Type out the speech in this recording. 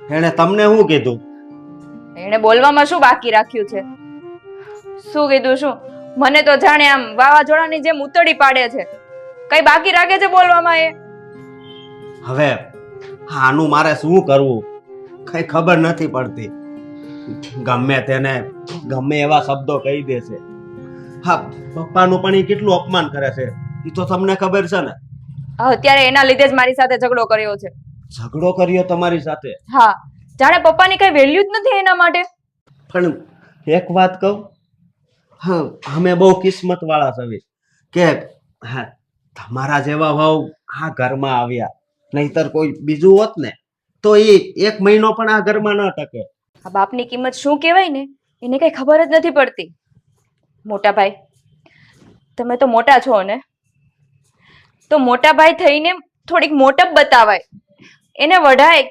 એણે તમને શું કીધું? એને બોલવામાં શું બાકી રાખ્યું છે? શું કીધું શું? મને તો જાણે આમ વાવાઝોડાની જેમ ઉતડી પાડે છે. કઈ બાકી રાખે છે બોલવામાં એ? હવે આનું મારે શું કરવું કઈ ખબર નથી પડતી. ગમે તેને ગમે એવા શબ્દો કહી દે છે. હા, પપ્પાનું પણ એ કેટલું અપમાન કરે છે એ તો તમને ખબર છે ને. અત્યારે એના લીધે જ મારી સાથે ઝઘડો કર્યો છે. ઝઘડો કર્યો તમારી સાથે? હા, જાણે પપ્પાની કઈ વેલ્યુ જ નથી એના માટે. પણ એક વાત કહું, હા, અમે બહુ કિસ્મત વાળા છીએ કે હા તમારા જેવા વહુ આ ઘરમાં આવ્યા. નહીતર કોઈ બીજું હોત ને તો એ 1 મહિનો પણ આ ઘરમાં ન ટકે. આ બાપની કિંમત શું કહેવાય ને એને કઈ ખબર જ નથી પડતી. મોટા ભાઈ, તમે તો મોટા છો ને, તો મોટા ભાઈ થઈને થોડીક મોટપ બતાવાય. એને વઢાય,